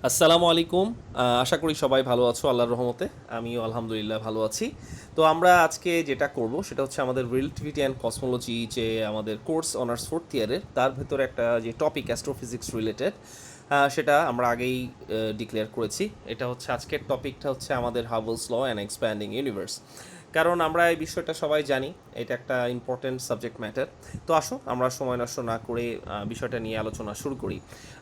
আসসালামু আলাইকুম। আশা করি সবাই ভালো আছো আল্লাহর রহমতে। আমিও আলহামদুলিল্লাহ ভালো আছি। তো আমরা আজকে যেটা করব সেটা হচ্ছে আমাদের রিলেটিভিটি অ্যান্ড কসমোলজি যে আমাদের কোর্স অনার্স ফোর্থ ইয়ারের তার ভেতরে একটা যে টপিক অ্যাস্ট্রোফিজিক্স রিলেটেড সেটা আমরা আগেই ডিক্লেয়ার করেছি। এটা হচ্ছে আজকের টপিকটা হচ্ছে আমাদের হাবলস ল অ্যান্ড এক্সপ্যান্ডিং ইউনিভার্স। কারণ আমরা এই বিষয়টা সবাই জানি, এটা একটা ইম্পর্ট্যান্ট সাবজেক্ট ম্যাটার। তো আসো আমরা সময় নষ্ট না করে বিষয়টা নিয়ে আলোচনা শুরু করি।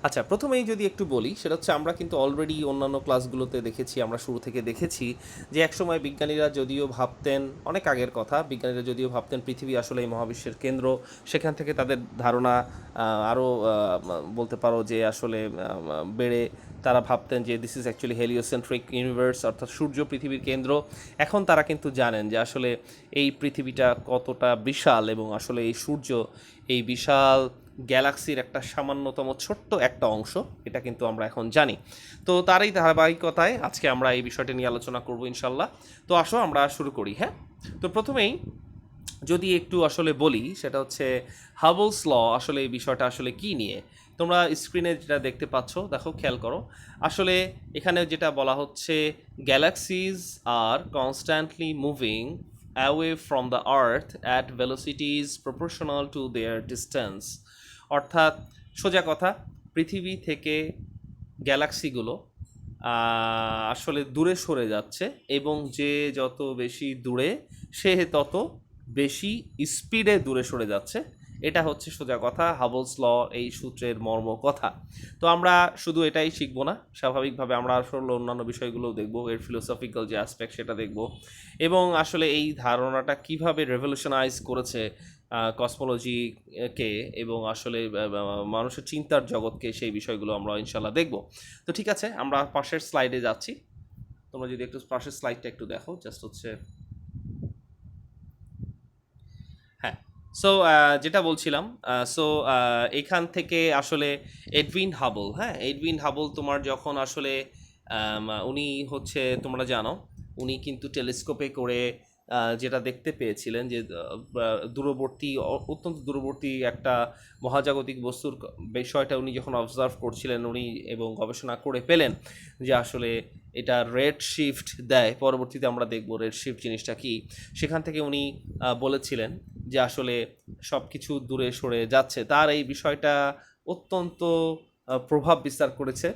আচ্ছা, প্রথমেই যদি একটু বলি সেটা হচ্ছে আমরা কিন্তু অলরেডি অন্যান্য ক্লাসগুলোতে দেখেছি, আমরা শুরু থেকে দেখেছি যে একসময় বিজ্ঞানীরা যদিও ভাবতেন, অনেক আগের কথা, বিজ্ঞানীরা যদিও ভাবতেন পৃথিবী আসলে এই মহাবিশ্বের কেন্দ্র, সেখান থেকে তাদের ধারণা আরও বলতে পারো যে আসলে বেড়ে তারা ভাবতেন যে দিস ইজ অ্যাকচুয়ালি হেলিওসেন্ট্রিক ইউনিভার্স, অর্থাৎ সূর্য পৃথিবীর কেন্দ্র। এখন তারা কিন্তু জানেন যে আসলে এই পৃথিবীটা কতটা বিশাল এবং আসলে এই সূর্য এই বিশাল গ্যালাক্সির একটা সামান্যতম ছোট্ট একটা অংশ, এটা কিন্তু আমরা এখন জানি। তো তারই ধারাবাহিকতায় আজকে আমরা এই বিষয়টা নিয়ে আলোচনা করব ইনশাল্লাহ। তো আসো আমরা শুরু করি। হ্যাঁ, তো প্রথমেই যদি একটু আসলে বলি সেটা হচ্ছে হাবলস ল, আসলে এই বিষয়টা আসলে কি নিয়ে। তোমরা স্ক্রিনে যেটা দেখতে পাচ্ছ, দেখো, খেয়াল করো। আসলে এখানে যেটা বলা হচ্ছে, galaxies are constantly moving away from the earth at velocities proportional to their distance. অর্থাৎ সোজা কথা, পৃথিবী থেকে গ্যালাক্সিগুলো আসলে দূরে সরে যাচ্ছে, এবং যে যত বেশি দূরে সে তত বেশি স্পিডে দূরে সরে যাচ্ছে। এটা হচ্ছে সোজা কথা হাবলস ল, এই সূত্রের মর্ম কথা। তো আমরা শুধু এটাই শিখবো না, স্বাভাবিকভাবে আমরা আসলে অন্যান্য বিষয়গুলোও দেখব, এর ফিলোসফিক্যাল যে অ্যাসপেক্ট সেটা দেখব, এবং আসলে এই ধারণাটা কিভাবে রেভলিউশনাইজ করেছে কসমোলজিকে, এবং আসলে মানুষের চিন্তার জগৎকে, সেই বিষয়গুলো আমরা ইনশাল্লাহ দেখব। তো ঠিক আছে, আমরা পাশের স্লাইডে যাচ্ছি। তোমরা যদি একটু পাশের স্লাইডটা একটু দেখো, জাস্ট হচ্ছে, হ্যাঁ। সো যেটা বলছিলাম, সো এখান থেকে আসলে এডউইন হাবল, হ্যাঁ, এডউইন হাবল তোমার যখন আসলে উনি হচ্ছে, তোমরা জানো, উনি কিন্তু টেলিস্কোপে করে যেটা দেখতে পেয়েছিলেন যে দূরবর্তী, অত্যন্ত দূরবর্তী একটা মহাজাগতিক বস্তুর বিষয়টা উনি যখন অবজার্ভ করছিলেন উনি, এবং গবেষণা করে পেলেন যে আসলে এটা রেড শিফট দেয়। পরবর্তীতে আমরা দেখব রেড শিফট জিনিসটা কি। সেখান থেকে উনি বলেছিলেন যে আসলে সব কিছু দূরে সরে যাচ্ছে। তার এই বিষয়টা অত্যন্ত প্রভাব বিস্তার করেছে,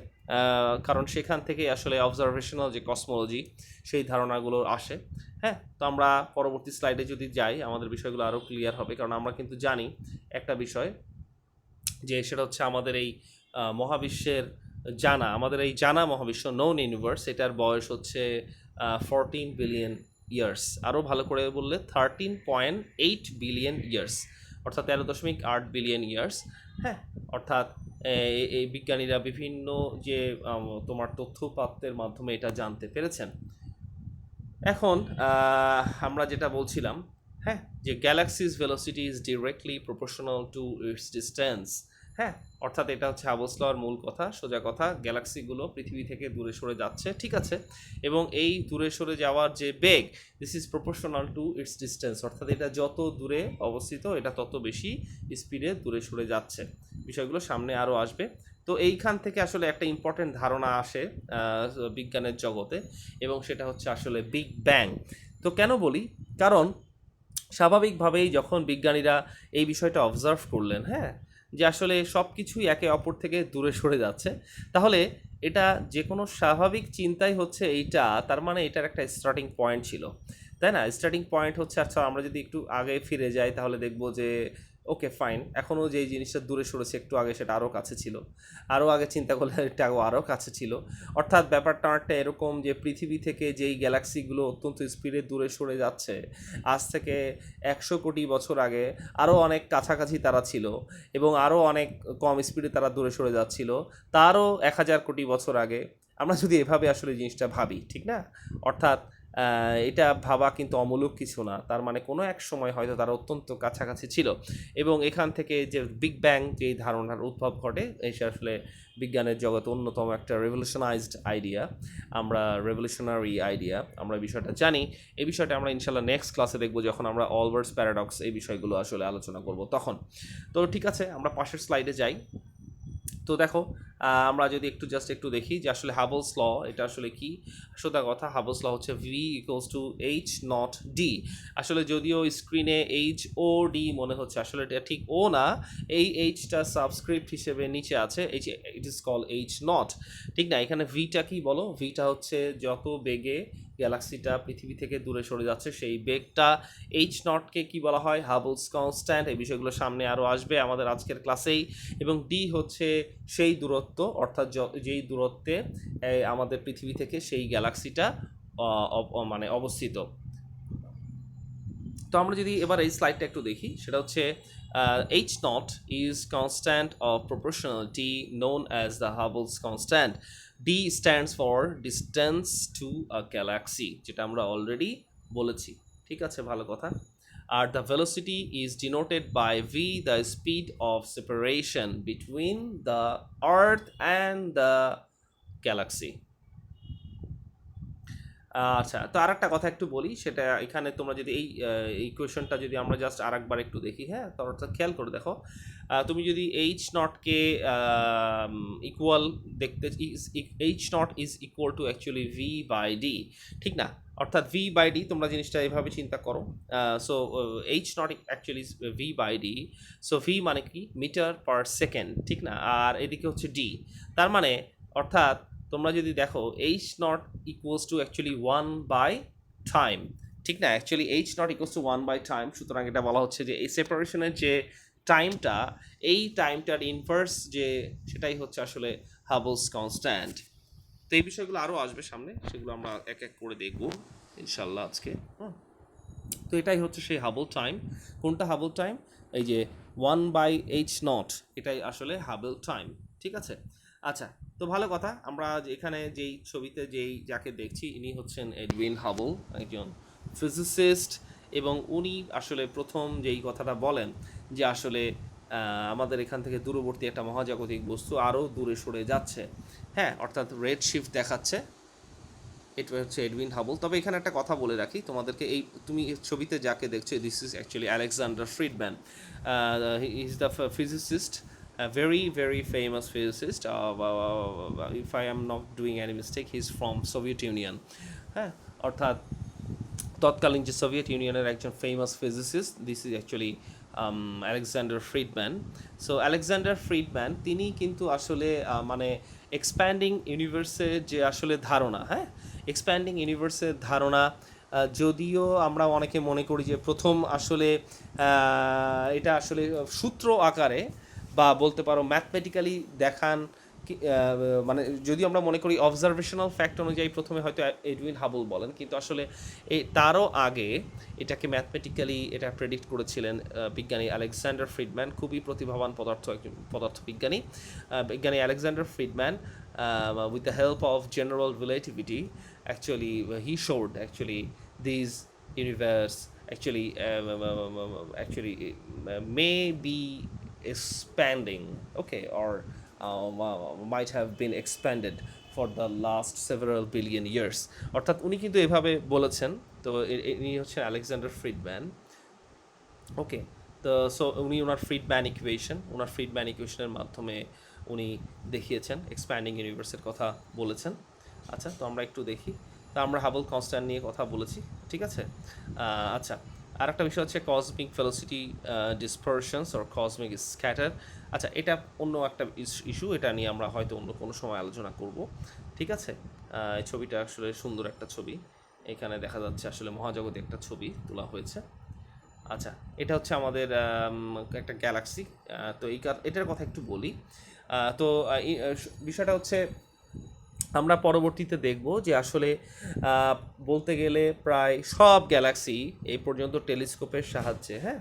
কারণ সেখান থেকে আসলে অবজারভেশনাল যে কসমোলজি, সেই ধারণাগুলো আসে। হ্যাঁ, তো আমরা পরবর্তী স্লাইডে যদি যাই আমাদের বিষয়গুলো আরও ক্লিয়ার হবে, কারণ আমরা কিন্তু জানি একটা বিষয়, যে সেটা হচ্ছে আমাদের এই মহাবিশ্বের আমাদের এই জানা মহাবিশ্ব, নোন ইউনিভার্স, এটার বয়স হচ্ছে 14 বিলিয়ন ইয়ার্স। আরও ভালো করে বললে 13.8 বিলিয়ন ইয়ার্স, অর্থাৎ 13.8 বিলিয়ন ইয়ার্স। হ্যাঁ, অর্থাৎ এই বিজ্ঞানীরা বিভিন্ন যে তোমার তথ্যপাত্রের মাধ্যমে এটা জানতে পেরেছেন। এখন আমরা যেটা বলছিলাম, হ্যাঁ, যে galaxies velocity is directly proportional to its distance. হ্যাঁ, অর্থাৎ এটা হচ্ছে হাবলস লর মূল কথা, সোজা কথা, গ্যালাক্সিগুলো পৃথিবী থেকে দূরে সরে যাচ্ছে, ঠিক আছে, এবং এই দূরে সরে যাওয়ার যে বেগ, this is proportional to its distance, অর্থাৎ এটা যত দূরে অবস্থিত এটা তত বেশি স্পিডে দূরে সরে যাচ্ছে। বিষয়গুলো সামনে আরও আসবে। তো এইখান থেকে আসলে একটা ইম্পর্টেন্ট ধারণা আসে বিজ্ঞানের জগতে, এবং সেটা হচ্ছে আসলে বিগ ব্যাং। তো কেন বলি, কারণ স্বাভাবিকভাবেই যখন বিজ্ঞানীরা এই বিষয়টা অবজার্ভ করলেন, হ্যাঁ, যে আসলে সব কিছুই একে অপর থেকে দূরে সরে যাচ্ছে, তাহলে এটা যে কোনো স্বাভাবিক চিন্তাই হচ্ছে এইটা, তার মানে এটার একটা স্টার্টিং পয়েন্ট ছিল, তাই না? স্টার্টিং পয়েন্ট হচ্ছে, আচ্ছা আমরা যদি একটু আগে ফিরে যাই তাহলে দেখব যে ওকে ফাইন, এখনও যেই জিনিসটা দূরে সরেছে একটু আগে সেটা আরও কাছে ছিল, আরও আগে চিন্তা করলে এটা আরও কাছে ছিল। অর্থাৎ ব্যাপারটা অনেকটা এরকম যে পৃথিবী থেকে যেই গ্যালাক্সিগুলো অত্যন্ত স্পিডে দূরে সরে যাচ্ছে, আজ থেকে 100 কোটি বছর আগে আরও অনেক কাছাকাছি তারা ছিল, এবং আরও অনেক কম স্পিডে তারা দূরে সরে যাচ্ছিল তারও 1000 কোটি বছর আগে। আমরা যদি এভাবে আসলে জিনিসটা ভাবি, ঠিক না? অর্থাৎ এটা ভাবা কিন্তু অমূলক কিছু না, তার মানে কোনো এক সময় হয়তো তারা অত্যন্ত কাছাকাছি ছিল, এবং এখান থেকে যে বিগ ব্যাং যেই ধারণার উদ্ভব ঘটে, এসে আসলে বিজ্ঞানের জগতে অন্যতম একটা রেভলিউশনাইজড আইডিয়া, রেভলিউশনারি আইডিয়া আমরা বিষয়টা জানি। এই বিষয়টা আমরা ইনশাল্লাহ নেক্সট ক্লাসে দেখবো, যখন আমরা অলবার্টস প্যারাডক্স এই বিষয়গুলো আসলে আলোচনা করব তখন। তো ঠিক আছে, আমরা পাশের স্লাইডে যাই। তো দেখো আমরা যদি একটু দেখি যে আসলে হাবলস ল এটা আসলে কি। সোজা কথা, হাবলস ল হচ্ছে V equals to H not D. আসলে যদিও স্ক্রিনে এইচ ও ডি মনে হচ্ছে, আসলে এটা ঠিক ও না, এই এইচটা সাবস্ক্রিপ্ট হিসেবে নিচে আছে, H it is call H not, ঠিক না। এখানে ভিটা কি বলো, ভিটা হচ্ছে যত বেগে গ্যালাক্সিটা পৃথিবী থেকে দূরে সরে যাচ্ছে সেই বেগটা। এইচ নটকে কি বলা হয়, হাবলস কনস্ট্যান্ট। এই বিষয়গুলো সামনে আরও আসবে আমাদের আজকের ক্লাসেই। এবং ডি হচ্ছে সেই দূরত্ব, অর্থাৎ যেই দূরত্বে আমাদের পৃথিবী থেকে সেই গ্যালাক্সিটা মানে অবস্থিত। তো আমরা যদি এবার এই স্লাইডটা একটু দেখি, সেটা হচ্ছে H not is constant of proportionality known as the Hubble's constant. D stands for distance to a galaxy, যেটা আমরা অলরেডি বলেছি, ঠিক আছে, ভালো কথা। আর the velocity is denoted by V, the speed of separation between the earth and the galaxy. আচ্ছা, তো আর একটা কথা একটু বলি, সেটা এখানে তোমরা যদি এই কোয়েশনটা যদি আমরা জাস্ট আর একবার একটু দেখি, হ্যাঁ, তো অর্থাৎ খেয়াল করে দেখো, তুমি যদি এইচ নটকে ইকুয়াল দেখতে, H not is equal to actually V by D, ঠিক না। অর্থাৎ ভি বাই ডি তোমরা জিনিসটা এভাবে চিন্তা করো। So H nought actually V by D, so V মানে কি, মিটার পার সেকেন্ড, ঠিক না। আর এদিকে হচ্ছে ডি, তার মানে অর্থাৎ তোমরা যদি দেখো H nought equals to actually 1 by time, ঠিক না। Actually H nought equals to 1 by time, সুতরাং এটা বলা হচ্ছে যে এই সেপারেশনের যে টাইমটা, এই টাইমটার ইনভার্স যে, সেটাই হচ্ছে আসলে হাবলস কনস্ট্যান্ট। তো এই বিষয়গুলো আরও আসবে সামনে, সেগুলো আমরা এক এক করে দেখব ইনশাল্লাহ আজকে। তো এটাই হচ্ছে সেই হাবল টাইম। কোনটা হাবল টাইম? এই যে 1/এইচ নট, এটাই আসলে হাবল টাইম, ঠিক আছে। আচ্ছা, তো ভালো কথা, আমরা এখানে যেই ছবিতে যাকে দেখছি, ইনি হচ্ছেন এডউইন হাবল, একজন ফিজিসিস্ট। এবং উনি আসলে প্রথম যেই কথাটা বলেন যে আসলে আমাদের এখান থেকে দূরবর্তী একটা মহাজাগতিক বস্তু আরও দূরে সরে যাচ্ছে, হ্যাঁ, অর্থাৎ রেড শিফট দেখাচ্ছে। এটা হচ্ছে এডউইন হাবল। তবে এখানে একটা কথা বলে রাখি তোমাদেরকে, এই তুমি ছবিতে যাকে দেখছো, this is actually Alexander Friedman. He is the physicist, very very famous physicist, if I am not doing any mistake, he is from Soviet Union, হ্যাঁ, অর্থাৎ তৎকালীন যে সোভিয়েত ইউনিয়নের একজন famous physicist, this is actually Alexander Friedman. So Alexander Friedman তিনি কিন্তু আসলে মানে এক্সপ্যান্ডিং ইউনিভার্সের যে আসলে ধারণা, হ্যাঁ, এক্সপ্যান্ডিং ইউনিভার্সের ধারণা, যদিও আমরা অনেকে মনে করি যে প্রথম আসলে এটা আসলে সূত্র আকারে বা বলতে পারো ম্যাথমেটিক্যালি দেখান, মানে যদি আমরা মনে করি অবজারভেশনাল ফ্যাক্ট অনুযায়ী প্রথমে হয়তো এডউইন হাবল বলেন, কিন্তু আসলে তারও আগে এটাকে ম্যাথমেটিক্যালি এটা প্রেডিক্ট করেছিলেন বিজ্ঞানী আলেকজান্ডার ফ্রিডম্যান, খুবই প্রতিভাবান একজন পদার্থবিজ্ঞানী। বিজ্ঞানী Alexander Friedman, with the help of general relativity, actually he showed actually these universe may be expanding, okay, or might have been expanded for the last several billion years। অর্থাৎ উনি কিন্তু এভাবে বলেছেন। তো ইনি হচ্ছেন আলেকজান্ডার ফ্রিডম্যান, ওকে। তো so উনি ওনার ফ্রিডম্যান ইকুয়েশনের মাধ্যমে উনি দেখিয়েছেন, এক্সপ্যান্ডিং ইউনিভার্সের কথা বলেছেন। আচ্ছা, তো আমরা একটু দেখি। তো আমরা হাবল কনস্ট্যান্ট নিয়ে কথা বলেছি, ঠিক আছে। আচ্ছা, আর একটা বিষয় হচ্ছে cosmic velocity dispersions or cosmic scatter. আচ্ছা, এটা অন্য একটা ইস্যু, এটা নিয়ে আমরা হয়তো অন্য কোনো সময় আলোচনা করব, ঠিক আছে। এই ছবিটা আসলে সুন্দর একটা ছবি, এখানে দেখা যাচ্ছে আসলে মহাজগতে একটা ছবি তোলা হয়েছে। আচ্ছা, এটা হচ্ছে আমাদের একটা গ্যালাক্সি। তো এটার কথা একটু বলি। তো বিষয়টা হচ্ছে আমরা পরবর্তীতে দেখব যে আসলে বলতে গেলে প্রায় সব গ্যালাক্সি এই পর্যন্ত টেলিস্কোপের সাহায্যে, হ্যাঁ,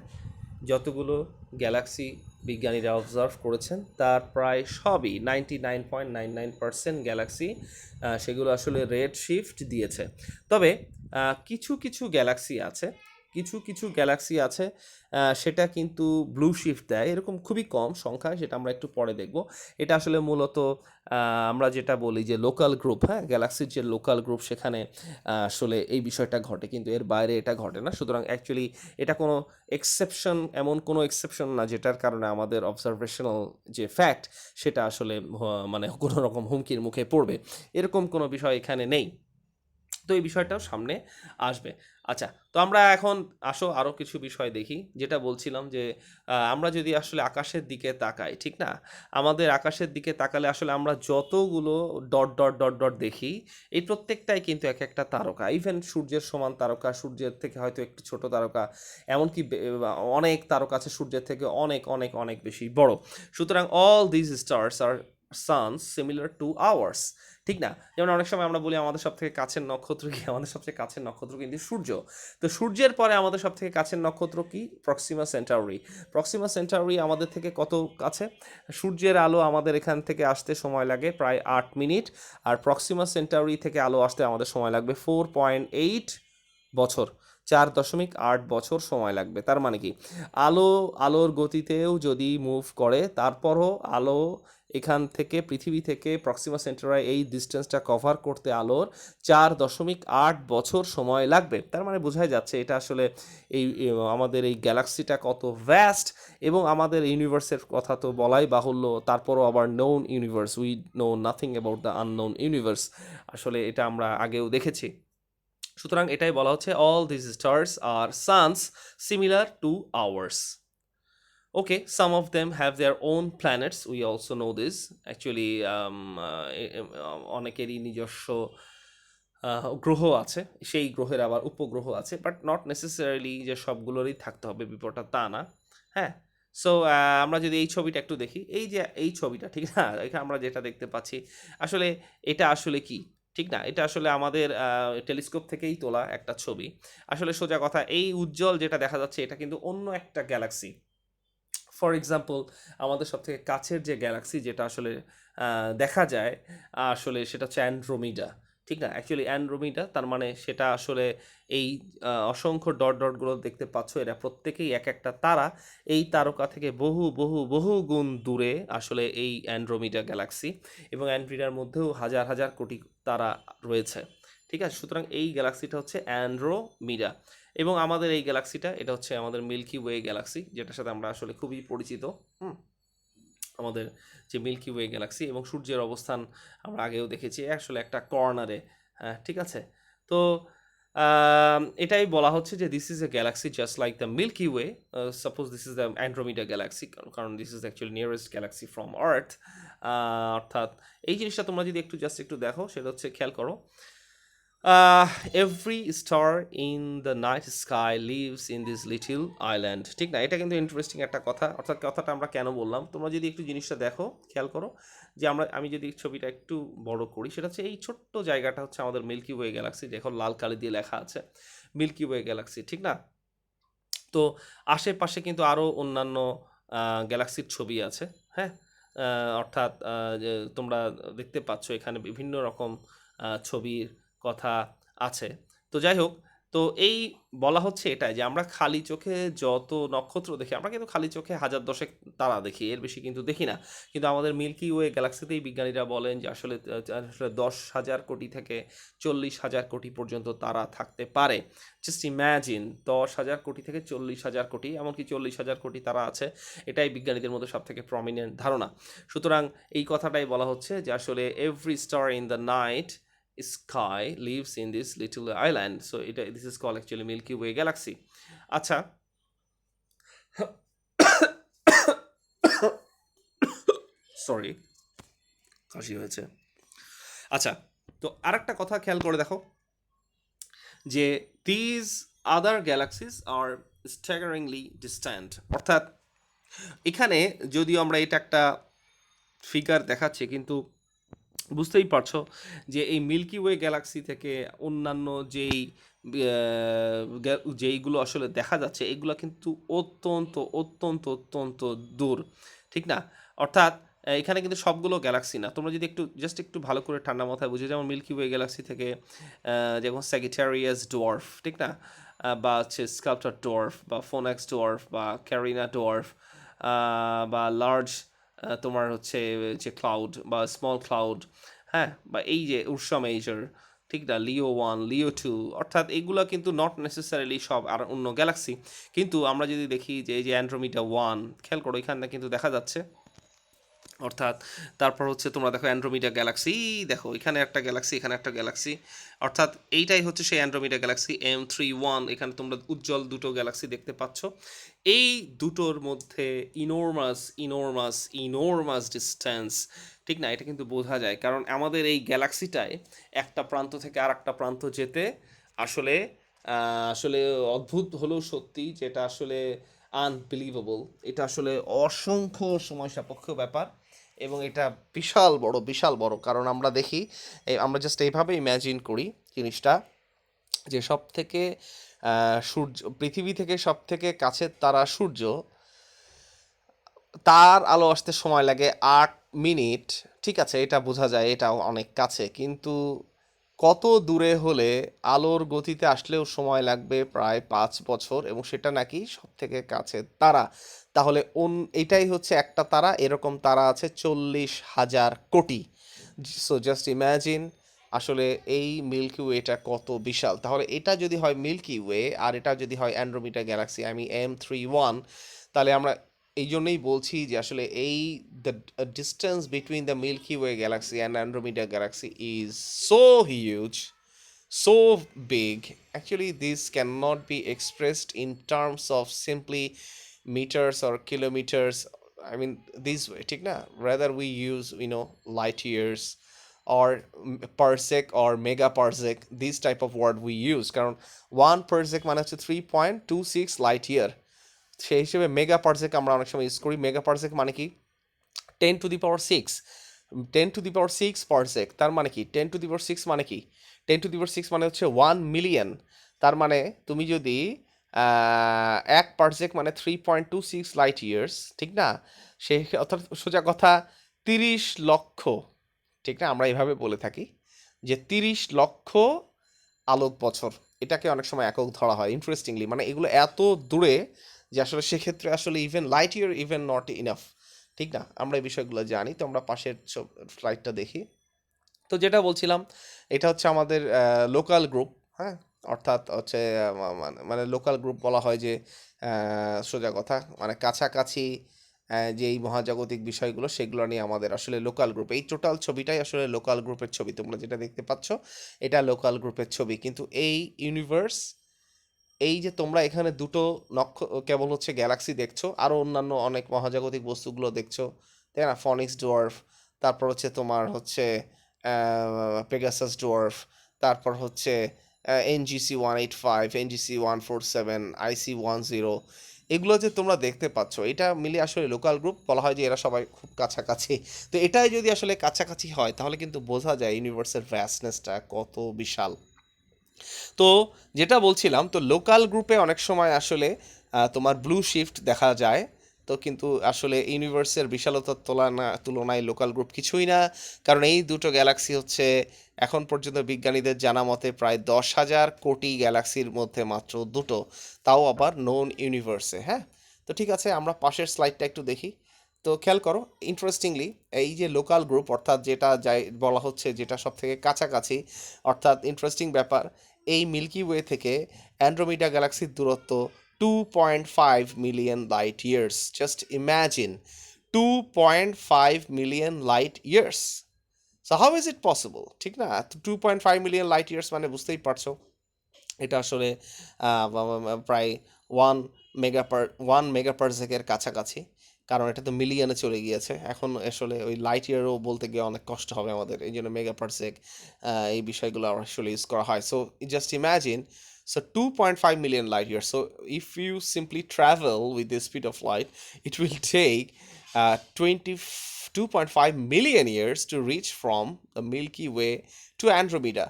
যতগুলো গ্যালাক্সি বিজ্ঞানীরা অবজার্ভ করেছেন তার প্রায় সবই 99.99% গ্যালাক্সি সেগুলো আসলে রেড শিফট দিয়েছে। তবে কিছু কিছু গ্যালাক্সি আছে, কিছু কিছু গ্যালাক্সি আছে সেটা কিন্তু ব্লু শিফট দেয়, এরকম খুবই কম সংখ্যায়, সেটা আমরা একটু পরে দেখব। এটা আসলে মূলত আমরা যেটা বলি যে লোকাল গ্রুপ, হ্যাঁ, গ্যালাক্সির যে লোকাল গ্রুপ সেখানে আসলে এই বিষয়টা ঘটে, কিন্তু এর বাইরে এটা ঘটে না। সুতরাং অ্যাকচুয়ালি এটা কোনো এক্সেপশন, এমন কোনো এক্সেপশন না যেটার কারণে আমাদের অবজারভেশনাল যে ফ্যাক্ট সেটা আসলে মানে কোনো রকম হুমকির মুখে পড়বে, এরকম কোনো বিষয় এখানে নেই। তো এই বিষয়টাও সামনে আসবে। আচ্ছা, তো আমরা এখন আসো আরও কিছু বিষয় দেখি। যেটা বলছিলাম যে আমরা যদি আসলে আকাশের দিকে তাকাই, ঠিক না? আমাদের আকাশের দিকে তাকালে আসলে আমরা যতগুলো ডট ডট ডট ডট দেখি, এই প্রত্যেকটাই কিন্তু এক একটা তারকা। ইভেন সূর্যের সমান তারকা, সূর্যের থেকে হয়তো একটু ছোট তারকা, এমনকি অনেক তারকা আছে সূর্যের থেকে অনেক অনেক অনেক বেশি বড়। সুতরাং all this stars are suns similar to ours, ঠিক না? যেমন অনেক সময় আমরা বলি আমাদের সব থেকে কাছের নক্ষত্র কি, আমাদের সবচেয়ে কাছের নক্ষত্র কিন্তু সূর্য। তো সূর্যের পরে আমাদের সব থেকে কাছের নক্ষত্র কি? Proxima Centauri. প্রক্সিমা সেন্টাউরি আমাদের থেকে কত কাছে? সূর্যের আলো আমাদের এখান থেকে আসতে সময় লাগে প্রায় 8 মিনিট, আর প্রক্সিমা সেন্টাউরি থেকে আলো আসতে আমাদের সময় লাগবে 4.8 বছর, 4.8 বছর সময় লাগবে। তার মানে কি, আলোর গতিতেও যদি মুভ করে, তারপরও আলো এখান থেকে, পৃথিবী থেকে প্রক্সিমা সেন্টারায় এই ডিস্টেন্সটা কভার করতে আলোর 4.8 বছর সময় লাগবে। তার মানে বোঝাই যাচ্ছে এটা আসলে আমাদের এই গ্যালাক্সিটা কত ভ্যাস্ট, এবং আমাদের ইউনিভার্সের কথা তো বলাই বাহুল্য। তারপরও আবার known universe, we know nothing about the unknown universe, আসলে এটা আমরা আগেও দেখেছি। সুতরাং এটাই বলা হচ্ছে all this stars are suns similar to ours. Okay, some of them have their own planets. We also know this. Actually, অনেকেরই নিজস্ব গ্রহ আছে, সেই গ্রহের আবার উপগ্রহ আছে, বাট নট নেসেসারিলি যে সবগুলোরই থাকতে হবে ব্যাপারটা তা না। হ্যাঁ, সো আমরা যদি এই ছবিটা একটু দেখি, এই যে এই ছবিটা, ঠিক না? এখানে আমরা যেটা দেখতে পাচ্ছি আসলে এটা আসলে কি, ঠিক না? এটা আসলে আমাদের টেলিস্কোপ থেকেই তোলা একটা ছবি। আসলে সোজা কথা, এই উজ্জ্বল যেটা দেখা যাচ্ছে এটা কিন্তু অন্য একটা গ্যালাক্সি। ফর এক্সাম্পল, আমাদের সবথেকে কাছের যে গ্যালাক্সি যেটা আসলে দেখা যায় আসলে সেটা হচ্ছে অ্যান্ড্রোমিডা, ঠিক না? অ্যাকচুয়ালি অ্যান্ড্রোমিডা, তার মানে সেটা আসলে এই অসংখ্য ডট ডটগুলো দেখতে পাচ্ছ, এরা প্রত্যেকেই এক একটা তারা। এই তারকা থেকে বহু বহু বহু গুণ দূরে আসলে এই অ্যান্ড্রোমিডা গ্যালাক্সি, এবং অ্যান্ড্রোমিডার মধ্যেও হাজার হাজার কোটি তারা রয়েছে, ঠিক আছে? সুতরাং এই গ্যালাক্সিটা হচ্ছে অ্যান্ড্রোমিডা, এবং আমাদের এই গ্যালাক্সিটা এটা হচ্ছে আমাদের মিল্কি ওয়ে গ্যালাক্সি, যেটার সাথে আমরা আসলে খুবই পরিচিত। আমাদের যে মিল্কি ওয়ে গ্যালাক্সি, এবং সূর্যের অবস্থান আমরা আগেও দেখেছি আসলে একটা কর্নারে, ঠিক আছে? তো এটাই বলা হচ্ছে যে this is a galaxy just like the Milky Way. Suppose this is the Andromeda galaxy, কারণ this is actually nearest galaxy from earth. অর্থাৎ এই জিনিসটা তোমরা যদি একটু দেখো, সেটা হচ্ছে খেয়াল করো, every star in the night sky lives in this little island, ঠিক না? এটা কিন্তু ইন্টারেস্টিং একটা কথা। অর্থাৎ কথাটা আমরা কেন বললাম, তোমরা যদি একটু জিনিসটা দেখো, খেয়াল করো যে আমি যদি ছবিটা একটু বড় করি, সেটা হচ্ছে এই ছোট্ট জায়গাটা হচ্ছে আমাদের মিল্কি ওয়ে গ্যালাক্সি, দেখো লাল কালি দিয়ে লেখা আছে মিল্কি ওয়ে গ্যালাক্সি, ঠিক না? তো আশেপাশে কিন্তু আরও অন্যান্য গ্যালাক্সির ছবি আছে, হ্যাঁ। অর্থাৎ তোমরা দেখতে পাচ্ছ এখানে বিভিন্ন রকম ছবির কথা আছে। তো যাই হোক, তো এই বলা হচ্ছে এটাই যে আমরা খালি চোখে যত নক্ষত্র দেখি, আমরা কিন্তু খালি চোখে হাজার দশেক তারা দেখি, এর বেশি কিন্তু দেখি না। কিন্তু আমাদের মিল্কি ওয়ে গ্যালাক্সিতেই বিজ্ঞানীরা বলেন যে আসলে 10,000 কোটি থেকে 40,000 কোটি পর্যন্ত তারা থাকতে পারে। জাস্ট ইম্যাজিন, 10,000 কোটি থেকে 40,000 কোটি, এমনকি 40,000 কোটি তারা আছে, এটাই বিজ্ঞানীদের মধ্যে সব থেকে প্রমিনেন্ট ধারণা। সুতরাং এই কথাটাই বলা হচ্ছে যে আসলে every star in the night sky lives in this little island, so this is called actually Milky Way galaxy. আচ্ছা, সরি, কাশি হয়েছে। আচ্ছা, তো আরেকটা কথা খেয়াল করে দেখো যে these other galaxies are staggeringly distant, অর্থাৎ এখানে যদিও আমরা এটা একটা ফিগার দেখাচ্ছি, কিন্তু বুঝতেই পারছো যে এই মিল্কি ওয়ে গ্যালাক্সি থেকে অন্যান্য যেইগুলো আসলে দেখা যাচ্ছে, এগুলো কিন্তু অত্যন্ত অত্যন্ত অত্যন্ত দূর, ঠিক না? অর্থাৎ এখানে কিন্তু সবগুলো গ্যালাক্সি না। তোমরা যদি একটু ভালো করে ঠান্ডা মাথায় বুঝে, যেমন মিল্কি ওয়ে গ্যালাক্সি থেকে যেমন স্যাজিটারিয়াস ডোয়ার্ফ, ঠিক না? বা হচ্ছে স্কাল্পচার ডোয়ার্ফ বা ফোনাক্স ডোয়ার্ফ বা ক্যারিনা ডোয়ার্ফ বা লার্জ তোমার হচ্ছে যে ক্লাউড বা স্মল ক্লাউড, হ্যাঁ, বা এই যে উরসা মেজর, ঠিক না, লিও ওয়ান, লিও টু, অর্থাৎ এইগুলো কিন্তু নট নেসেসারিলি সব আর অন্য গ্যালাক্সি। কিন্তু আমরা যদি দেখি যে এই যে অ্যান্ড্রোমিডা ওয়ান, খেয়াল করো এখানে কিন্তু দেখা যাচ্ছে, অর্থাৎ তারপর হচ্ছে তোমরা দেখো অ্যান্ড্রোমিডা গ্যালাক্সি, দেখো এখানে একটা গ্যালাক্সি, এখানে একটা গ্যালাক্সি, অর্থাৎ এইটাই হচ্ছে সেই অ্যান্ড্রোমিডা গ্যালাক্সি M31। এখানে তোমরা উজ্জ্বল দুটো গ্যালাক্সি দেখতে পাচ্ছ। এই দুটোর মধ্যে ইনোরমাস ইনোরমাস ইনোরমাস ডিস্টেন্স, ঠিক না, এটা কিন্তু বোঝা যায়, কারণ আমাদের এই গ্যালাক্সিটায় একটা প্রান্ত থেকে আর একটা প্রান্ত যেতে আসলে আসলে অদ্ভুত হলেও সত্যি, যেটা আসলে আনবিলিভেবল, এটা আসলে অসংখ্য সময় সাপেক্ষ ব্যাপার, এবং এটা বিশাল বড়, বিশাল বড়। কারণ আমরা দেখি, আমরা জাস্ট এইভাবে ইম্যাজিন করি জিনিসটা, যে সব থেকে সূর্য, পৃথিবী থেকে সব থেকে কাছের তারা সূর্য, তার আলো আসতে সময় লাগে 8 মিনিট। ঠিক আছে, এটা বোঝা যায়, এটা অনেক কাছে, কিন্তু কত দূরে হলে আলোর গতিতে আসলেও সময় লাগবে প্রায় 5 বছর, এবং সেটা নাকি সব থেকে কাছে তারা। তাহলে এটাই হচ্ছে একটা তারা, এরকম তারা আছে 40,000 কোটি। সো জাস্ট ইম্যাজিন আসলে এই মিল্কি ওয়েটা কত বিশাল। তাহলে এটা যদি হয় মিল্কি ওয়ে, আর এটা যদি হয় অ্যান্ড্রোমিডা গ্যালাক্সি, আমি M31, তাহলে আমরা এই জন্যই বলছি যে আসলে এই the distance between the Milky Way galaxy and Andromeda galaxy is so huge, so big. Actually, this cannot be expressed in terms of simply meters or kilometers. I mean, this way, ঠিক না? Rather, we use, light years or parsec or mega parsec. This type of word we use. কারণ 1 parsec মানে হচ্ছে 3.26 light year. সেই হিসেবে mega parsec আমরা অনেক সময় ইউজ করি। মেগা পারসেক মানে কি? 10⁶, 10⁶ পারসেক, তার মানে কি? 10⁶ মানে কি? 10⁶ মানে হচ্ছে 1 মিলিয়ন। তার মানে তুমি যদি 1 পারসেক মানে 3.26 লাইট ইয়ার্স, ঠিক না, সেই অর্থাৎ সোজা কথা 30 লক্ষ, ঠিক না, আমরা এভাবে বলে থাকি যে 30 লক্ষ আলোক বছর, এটাকে অনেক সময় একক ধরা হয় ইন্টারেস্টিংলি। মানে এগুলো এত দূরে যে আসলে সেক্ষেত্রে আসলে even light year even not enough, ঠিক না, আমরা এই বিষয়গুলো জানি। তো আমরা পাশের ফ্লাইটটা দেখি। তো যেটা বলছিলাম, এটা হচ্ছে আমাদের লোকাল গ্রুপ, হ্যাঁ, অর্থাৎ হচ্ছে মানে লোকাল গ্রুপ বলা হয় যে সোজা কথা মানে কাছাকাছি যেই মহাজাগতিক বিষয়গুলো সেগুলো নিয়ে আমাদের আসলে লোকাল গ্রুপ। এই টোটাল ছবিটাই আসলে লোকাল গ্রুপের ছবি, তোমরা যেটা দেখতে পাচ্ছ এটা লোকাল গ্রুপের ছবি। কিন্তু এই ইউনিভার্স, এই যে তোমরা এখানে দুটো কেবল হচ্ছে গ্যালাক্সি দেখছো, আরও অন্যান্য অনেক মহাজাগতিক বস্তুগুলো দেখছো, তাই না, ফনিক্স ডোয়ার্ফ, তারপর হচ্ছে তোমার হচ্ছে পেগাসাস ডোয়ার্ফ, তারপর হচ্ছে NGC 185, NGC 147, IC 10, এগুলো যে তোমরা দেখতে পাচ্ছ, এটা মিলে আসলে লোকাল গ্রুপ বলা হয় যে এরা সবাই খুব কাছাকাছি। তো এটাই যদি আসলে কাছাকাছি হয় তাহলে কিন্তু বোঝা যায় ইউনিভার্সের ভ্যাস্টনেসটা কত বিশাল। তো যেটা বলছিলাম, তো লোকাল গ্রুপে অনেক সময় আসলে তোমার ব্লু শিফট দেখা যায়। তো কিন্তু আসলে ইউনিভার্সের বিশালতার তুলনায় লোকাল গ্রুপ কিছুই না। কারণ এই দুটো গ্যালাক্সি হচ্ছে এখন পর্যন্ত বিজ্ঞানীদের জানা মতে প্রায় 10,000 কোটি গ্যালাক্সির মধ্যে মাত্র দুটো, তাও আবার নোন ইউনিভার্সে। হ্যাঁ, তো ঠিক আছে, আমরা পাশের স্লাইডটা একটু দেখি। তো খেয়াল করো, ইন্টারেস্টিংলি এই যে লোকাল গ্রুপ, অর্থাৎ যেটা যাই বলা হচ্ছে যেটা সব থেকে কাছাকাছি, অর্থাৎ ইন্টারেস্টিং ব্যাপার, এই মিল্কি ওয়ে থেকে অ্যান্ড্রোমিডা গ্যালাক্সির দূরত্ব 2.5 million light years. Just imagine, 2.5 million light years. So how is it possible, ঠিক না? 2.5 মিলিয়ন লাইট ইয়ার্স মানে বুঝতেই পারছো এটা আসলে প্রায় ওয়ান ওয়ান মেগা পারসেকের কাছাকাছি। কারণ এটা তো মিলিয়নে চলে গিয়েছে এখন, আসলে ওই লাইট ইয়ারও বলতে গিয়ে অনেক কষ্ট হবে আমাদের, এই জন্য মেগা পারসেক এই বিষয়গুলো আসলে ইউজ করা হয়। So just imagine, so 2.5 million light years. So if you simply travel with the speed of light, it will take 22.5 million years to reach from the Milky Way to Andromeda.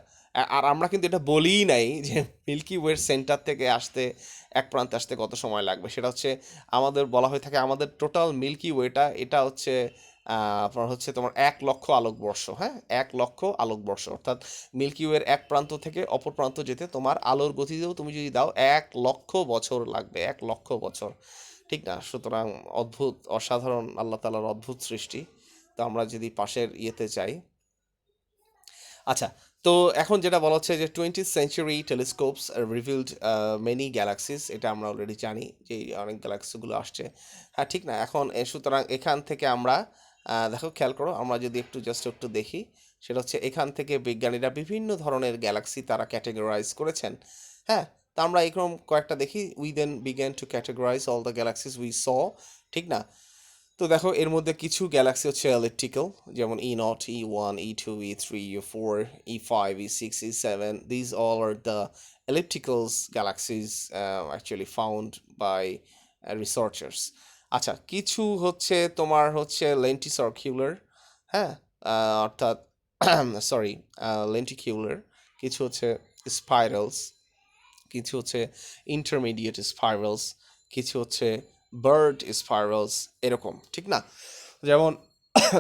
আর আমরা কিন্তু এটা বলিই নাই যে milky ওয়ের centre থেকে আসতে, এক প্রান্তে আসতে কত সময় লাগবে। সেটা হচ্ছে আমাদের বলা হয়ে থাকে আমাদের টোটাল মিল্কি ওয়েটা, এটা হচ্ছে আপনার হচ্ছে তোমার 1,00,000 আলোকবর্ষ, হ্যাঁ, 1,00,000 আলোকবর্ষ, অর্থাৎ মিল্কি ওয়ের এক প্রান্ত থেকে অপর প্রান্ত যেতে তোমার আলোর গতিতেও তুমি যদি দাও 1,00,000 বছর লাগবে, 1,00,000 বছর, ঠিক না? সুতরাং অদ্ভুত, অসাধারণ আল্লাহ তাআলার অদ্ভুত সৃষ্টি। তো আমরা যদি পাশের ইয়েতে যাই, আচ্ছা, তো এখন যেটা বলা হচ্ছে যে 20th century telescopes revealed many galaxies, এটা আমরা অলরেডি জানি যে অনেক গ্যালাক্সিগুলো আসছে, হ্যাঁ, ঠিক না? এখন সুতরাং এখান থেকে আমরা দেখো, খেয়াল করো, আমরা যদি একটু জাস্ট একটু দেখি, সেটা হচ্ছে এখান থেকে বিজ্ঞানীরা বিভিন্ন ধরনের গ্যালাক্সি তারা ক্যাটেগরাইজ করেছেন, হ্যাঁ। তা আমরা এরকম কয়েকটা দেখি, we then began to categorise all the galaxies we saw, ঠিক না? তো দেখো, এর মধ্যে কিছু গ্যালাক্সি হচ্ছে এলিপ্টিক্যাল, যেমন E0, E1, E2, E3, E4, E5, E6, E7, these all are the ellipticals galaxies actually found by researchers. আচ্ছা, কিছু হচ্ছে তোমার হচ্ছে লেন্টিসার্কুলার, হ্যাঁ, অর্থাৎ সরি, লেন্টিকিউলার, কিছু হচ্ছে স্পাইরালস, কিছু হচ্ছে ইন্টারমিডিয়েট স্পাইরালস, কিছু হচ্ছে বার্ড স্পাইরালস, এরকম, ঠিক না? যেমন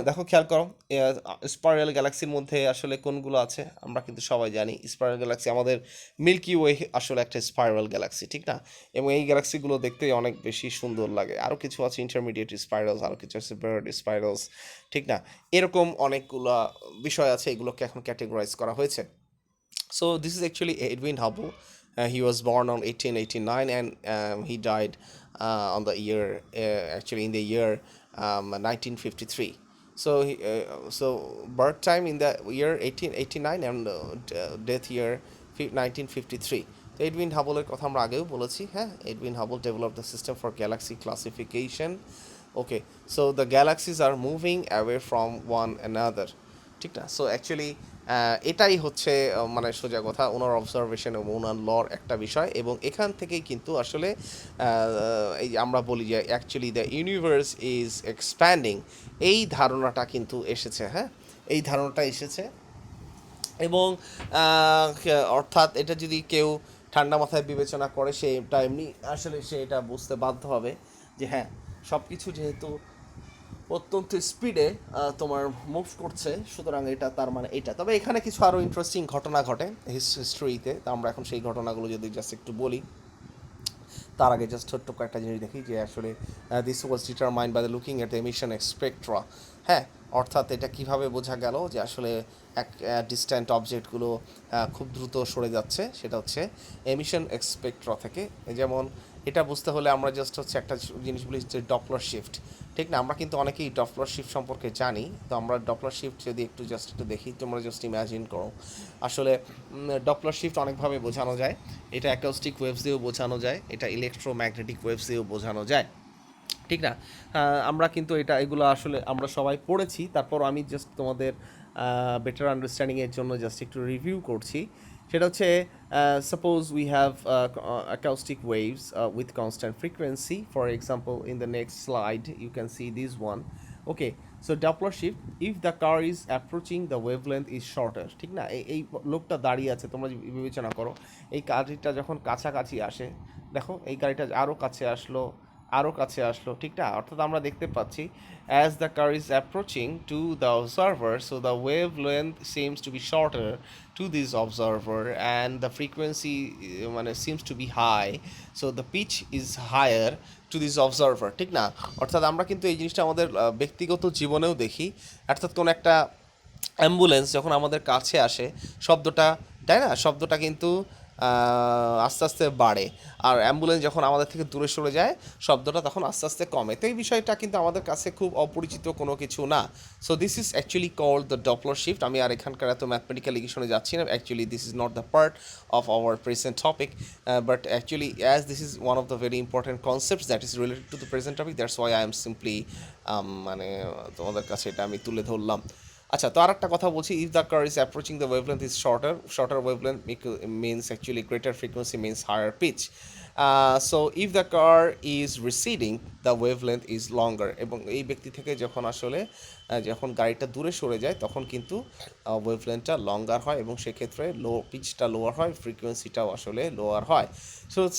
দেখো, খেয়াল করো, স্পাইরাল গ্যালাক্সির মধ্যে আসলে কোনগুলো আছে আমরা কিন্তু সবাই জানি। স্পাইরাল গ্যালাক্সি আমাদের মিল্কি ওয়ে আসলে একটা স্পাইরাল গ্যালাক্সি, ঠিক না? এবং এই গ্যালাক্সিগুলো দেখতে অনেক বেশি সুন্দর লাগে। আরও কিছু আছে ইন্টারমিডিয়েট স্পাইরালস, আরও কিছু আছে বার্ড স্পাইরালস, ঠিক না? এরকম অনেকগুলো বিষয় আছে, এগুলোকে এখন ক্যাটেগরাইজ করা হয়েছে। So this is actually Edwin Hubble. He was born on 1889 and he died on the year, actually in the year 1953. So birth time in the year 1889 and death year 1953. তো এডউইন হাবলের কথা আমরা আগেও বলেছি, হ্যাঁ, Edwin Hubble develop the system for Galaxy classification. Okay, so the গ্যালাক্সিজ R moving away from one another, ঠিক না? So actually এটাই হচ্ছে মানে সোজা কথা, ওনার অবজারভেশন এবং ওনার লর একটা বিষয়, এবং এখান থেকেই কিন্তু আসলে এই আমরা বলি যে actually the universe is expanding, এই ধারণাটা কিন্তু এসেছে, হ্যাঁ, এই ধারণাটা এসেছে। এবং অর্থাৎ এটা যদি কেউ ঠান্ডা মাথায় বিবেচনা করে, সেটা এমনি আসলে সে এটা বুঝতে বাধ্য হবে যে হ্যাঁ, সব কিছু যেহেতু অত্যন্ত স্পিডে তোমার মুভ করছে, সুতরাং এটা তার মানে এটা। তবে এখানে কিছু আরও ইন্টারেস্টিং ঘটনা ঘটে হিস্ট্রিতে, তা আমরা এখন সেই ঘটনাগুলো যদি জাস্ট একটু বলি, তার আগে জাস্ট ছোট্ট কয়েকটা জিনিস দেখি যে আসলে this was determined by the looking at the emission spectra, হ্যাঁ, অর্থাৎ এটা কিভাবে বোঝা গেল যে আসলে এক ডিস্ট্যান্ট অবজেক্টগুলো খুব দ্রুত সরে যাচ্ছে, সেটা হচ্ছে এমিশন স্পেকট্রা থেকে। যেমন এটা বুঝতে হলে আমরা জাস্ট হচ্ছে একটা জিনিস বলি যে ডপলার শিফট, ঠিক না? আমরা কিন্তু অনেকেই ডপলার শিফট সম্পর্কে জানি। তো আমরা ডপলার শিফট যদি একটু জাস্ট একটু দেখি, তোমরা জাস্ট ইম্যাজিন করো, আসলে ডপলার শিফট অনেকভাবে বোঝানো যায়। এটা অ্যাকাউস্টিক ওয়েভস দিয়েও বোঝানো যায়, এটা ইলেকট্রোম্যাগনেটিক ওয়েভস দিয়েও বোঝানো যায়, ঠিক না? আমরা কিন্তু এগুলো আসলে আমরা সবাই পড়েছি, তারপর আমি জাস্ট তোমাদের বেটার আন্ডারস্ট্যান্ডিংয়ের জন্য জাস্ট একটু রিভিউ করছি। সেটা হচ্ছে, suppose we have acoustic waves with constant frequency. For example, in the next slide you can see this one. Okay, so Doppler shift, if the car is approaching, the wavelength is shorter, ঠিক না? এই লোকটা দাঁড়িয়ে আছে, তোমরা বিবেচনা করো, এই গাড়িটা যখন কাছাকাছি আসে, দেখো এই গাড়িটা আরও কাছে আসলো, আরও কাছে আসলো, ঠিক না? অর্থাৎ আমরা দেখতে পাচ্ছি, as the car is approaching to the observer, so the wavelength seems to be shorter to this observer and the frequency মানে seems to be high, so the pitch is higher to this observer, ঠিক না? অর্থাৎ আমরা কিন্তু এই জিনিসটা আমাদের ব্যক্তিগত জীবনেও দেখি, অর্থাৎ কোনো একটা অ্যাম্বুলেন্স যখন আমাদের কাছে আসে, শব্দটা, তাই না, শব্দটা কিন্তু আস্তে আস্তে বাড়ে, আর অ্যাম্বুলেন্স যখন আমাদের থেকে দূরে সরে যায়, শব্দটা তখন আস্তে আস্তে কমে। তো এই বিষয়টা কিন্তু আমাদের কাছে খুব অপরিচিত কোনো কিছু না। So this is actually called the Doppler shift. আমি আর এখানকার এত ম্যাথমেটিক্যাল ইকুয়েশনে যাচ্ছি না, actually this is not the part of our present topic, but actually as this is one of the very important concepts that is related to the present topic, that's why I am simply মানে তোমাদের কাছে এটা আমি তুলে ধরলাম। আচ্ছা, তো আর একটা কথা বলছি, if the car is approaching the wavelength is shorter wavelength means actually greater frequency means higher pitch. So if the car is receding the wavelength is longer, এবং এই ব্যক্তি থেকে যখন আসলে যখন গাড়িটা দূরে সরে যায়, তখন কিন্তু ওয়েভলেন্থটা লঙ্গার হয়, এবং সেক্ষেত্রে পিচটা লোয়ার হয়, ফ্রিকোয়েন্সিটাও আসলে লোয়ার হয়।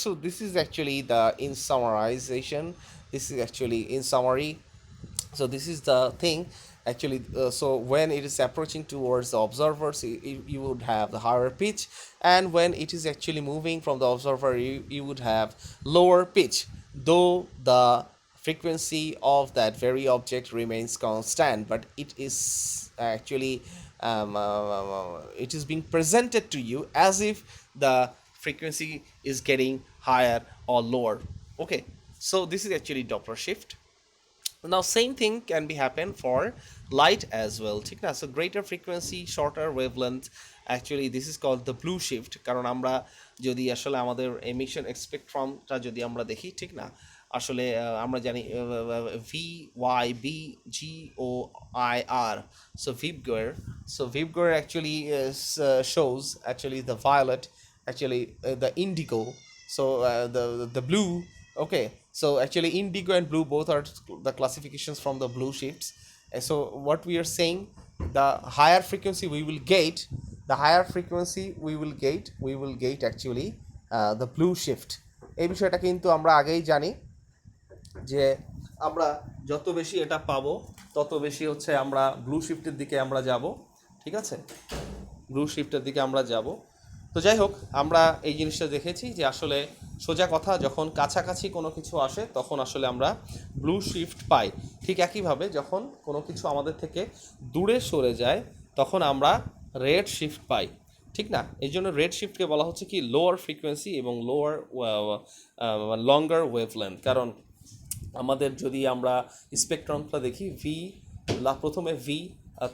So this is actually the in summarisation, this is actually in summary So this is the thing actually. So when it is approaching towards the observers, you would have the higher pitch, and when it is actually moving from the observer, you would have lower pitch, though the frequency of that very object remains constant, but it is actually it is being presented to you as if the frequency is getting higher or lower. Okay, so this is actually Doppler shift. Now same thing can be happen for light as well, ঠিক না? So greater frequency, shorter wavelength, actually this is called the blue shift, কারণ আমরা যদি আসলে আমাদের emission spectrumটা যদি আমরা দেখি, ঠিক না, আসলে আমরা জানি V Y B G O I R, so VIBGYOR, so VIBGYOR actually shows actually the violet, actually the indigo, so the blue. Okay, so actually indigo and blue both are the classifications from the blue shifts. So what we are saying, the higher frequency we will get, the higher frequency we will get actually the blue shift. এই বিষয়টা কিন্তু আমরা আগেই জানি যে আমরা যত বেশি এটা পাবো তত বেশি হচ্ছে আমরা ব্লু শিফটের দিকে আমরা যাব, ঠিক আছে, ব্লু শিফটের দিকে আমরা যাব। তো যাই হোক, আমরা এই জিনিসটা দেখেছি যে আসলে সোজা কথা, যখন কাছাকাছি কোনো কিছু আসে তখন আসলে আমরা ব্লু শিফট পাই, ঠিক একইভাবে যখন কোনো কিছু আমাদের থেকে দূরে সরে যায় তখন আমরা রেড শিফট পাই, ঠিক না? এই জন্য রেড শিফটকে বলা হচ্ছে কি লোয়ার ফ্রিকোয়েন্সি এবং লোয়ার লঙ্গার ওয়েভলেন্থ। কারণ আমাদের যদি আমরা স্পেকট্রামটা দেখি, প্রথমে ভি,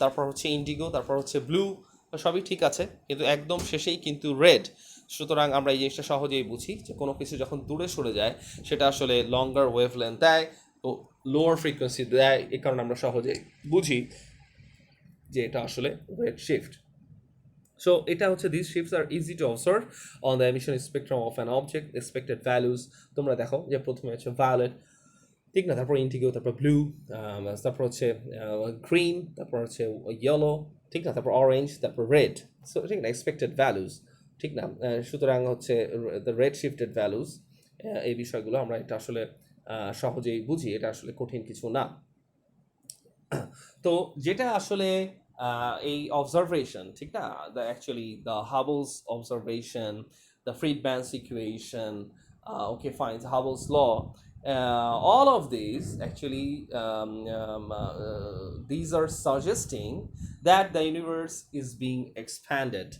তারপর হচ্ছে ইন্ডিগো, তারপর হচ্ছে ব্লু, সবই ঠিক আছে, কিন্তু একদম শেষেই কিন্তু রেড। সুতরাং আমরা এই জিনিসটা সহজেই বুঝি যে কোনো কিছু যখন দূরে সরে যায় সেটা আসলে লঙ্গার ওয়েভলেন্থ দেয়, তো লোয়ার ফ্রিকোয়েন্সি দেয়। এই কারণে আমরা সহজেই বুঝি যে এটা আসলে রেড শিফট। So এটা হচ্ছে these shifts are easy to observe on the emission spectrum of an object, expected values তোমরা দেখো যে প্রথমে হচ্ছে violet, ঠিক না, তারপর ইন্ডিগো, তারপর ব্লু, তারপর হচ্ছে গ্রিন, তারপর হচ্ছে ইয়েলো, ঠিক না, তারপর অরেঞ্জ, তারপর রেড। সো ঠিক না, এক্সপেক্টেড ভ্যালুস, ঠিক না। সুতরাং হচ্ছে দ্য রেড শিফটেড ভ্যালুস, এই বিষয়গুলো আমরা এটা আসলে সহজেই বুঝি, এটা আসলে কঠিন কিছু না। তো যেটা আসলে এই অবজারভেশন, ঠিক না, the actually the Hubble's observation, the Friedmann's equation, okay fine, the Hubble's law, all of these actually these are suggesting that the universe is being expanded,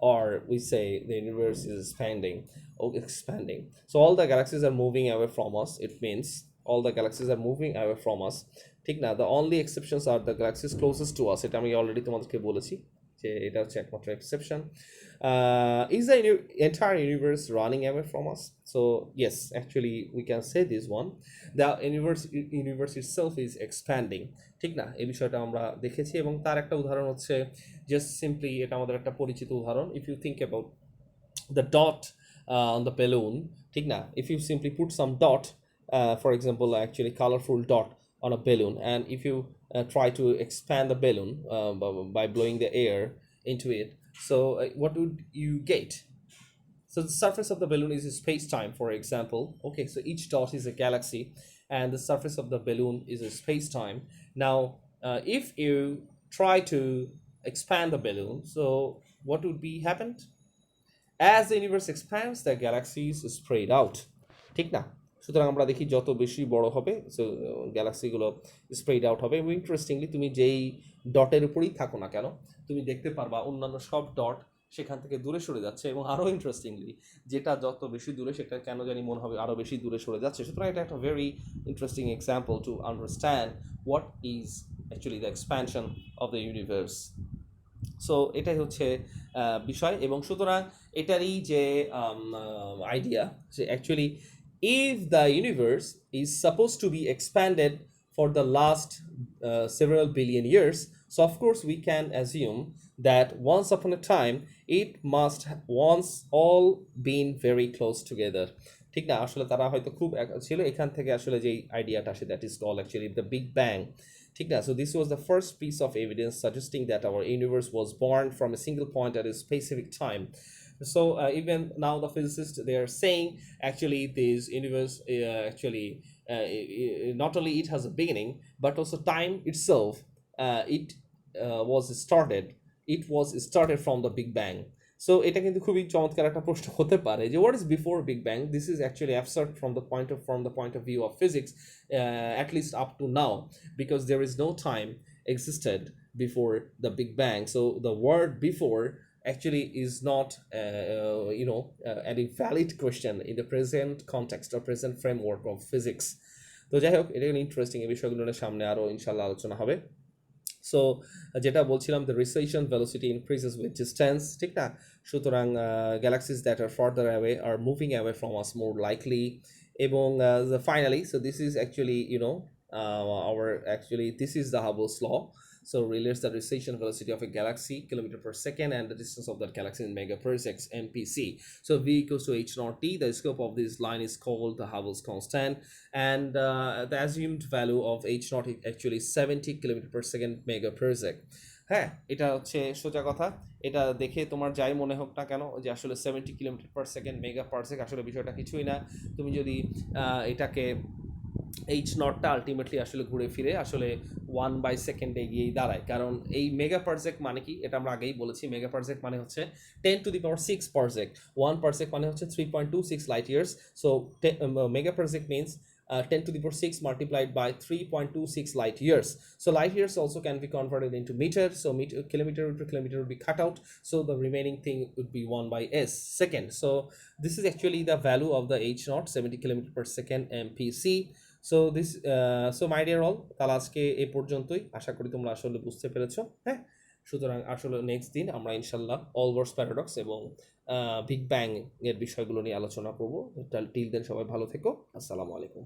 or we say the universe is expanding. So all the galaxies are moving away from us, it means all the galaxies are moving away from us, ঠিক না। the only exceptions are the galaxies closest to us, এটা আমি already তোমাদেরকে বলেছি যে এটা হচ্ছে একমাত্র exception. Is the entire universe running away from us? So yes, actually we can say this one, the universe itself is expanding, ঠিক না। এই বিষয়টা আমরা দেখেছি এবং তার একটা উদাহরণ হচ্ছে জাস্ট সিম্পলি, এটা আমাদের একটা পরিচিত উদাহরণ, if you think about the dot on the balloon, ঠিক না, if you simply put some dot, for example actually colorful dot on a balloon, and if you try to expand the balloon by blowing the air into it, so what would you get? So the surface of the balloon is space-time, for example. Okay, so each dot is a galaxy, and the surface of the balloon is a space-time. Now, if you try to expand the balloon, so what would be happened? As the universe expands, the galaxies spread out, ঠিক না। সুতরাং আমরা দেখি যত বেশি বড় হবে, so গ্যালাক্সিগুলো spread out হবে। এবং ইন্টারেস্টিংলি, তুমি যেই ডটের উপরেই থাকো না কেন, তুমি দেখতে পারবা অন্যান্য সব ডট সেখান থেকে দূরে সরে যাচ্ছে, এবং আরও ইন্টারেস্টিংলি যেটা যত বেশি দূরে সেটা কেন জানি মনে হবে আরও বেশি দূরে সরে যাচ্ছে। সুতরাং এটা একটা very interesting example to understand what is actually the expansion of the universe. So এটাই হচ্ছে বিষয়, এবং সুতরাং এটারই যে আইডিয়া, যে actually if the universe is supposed to be expanded for the last several billion years, so of course we can assume that once upon a time it must once all been very close together, ঠিক না। আসলে তারা হয়তো খুব ছিল, এখান থেকে আসলে যেই আইডিয়াটা আসে, that is call actually the big bang, ঠিক না। So this was the first piece of evidence suggesting that our universe was born from a single point at a specific time. So even now the physicists they are saying actually this universe not only it has a beginning but also time itself it was started, it was started from the big bang. So এটা কিন্তু খুবই চমৎকার একটা প্রশ্ন হতে পারে যে what is before big bang. This is actually absurd from the point of view of physics, at least up to now, because there is no time existed before the big bang. So the word before actually is not any valid question in the present context or present framework of physics. তো যাই হোক এটা interesting, এই বিষয়গুলো নিয়ে সামনে আরো ইনশাল্লাহ আলোচনা হবে। সো যেটা বলছিলাম the recession velocity increases with distance, ঠিক না? সুতরাং galaxies that are farther away are moving away from us more likely. এবং finally so this is actually our actually this is the Hubble's law. So relates the recession velocity of a galaxy kilometer per second and the distance of that galaxy in megaparsecs MPC. So v equals to h naught t. The scope of this line is called the Hubble's constant, and the assumed value of h naught is actually 70 kilometer per second megaparsec. হ্যাঁ, এটা হচ্ছে সোজা কথা। এটা দেখে তোমার যাই মনে হোক না কেন যে আসলে 70 kilometre per second mega parsec আসলে বিষয়টা কিছুই না। তুমি যদি এটাকে এইচ নটটা আলটিমেটলি আসলে ঘুরে ফিরে আসলে 1/সেকেন্ডে গিয়েই দাঁড়ায়, কারণ এই মেগা পারসেক মানে কি এটা আমরা আগেই বলেছি। মেগা পারসেক মানে হচ্ছে 10⁶ পারসেক, 1 পারসেক মানে হচ্ছে 3.26 light years. So mega parsec means 10⁶ multiplied by 3.26 light years. So light years also can be converted into meter. So kilometer to kilometer would be cut out. So the remaining thing would be 1/s second. So this is actually the value of the h naught, 70 kilometer per second MPC. So this so my dear all, তাহলে আজকে এ পর্যন্তই। আশা করি তোমরা আসলে বুঝতে পেরেছো। হ্যাঁ, সুতরাং আসলে নেক্সট দিন আমরা ইনশাল্লাহ অলবার্স প্যারাডক্স এবং বিগ ব্যাং এর বিষয়গুলো নিয়ে আলোচনা করবো। টিল দেন সবাই ভালো থেকো। আসসালামু আলাইকুম।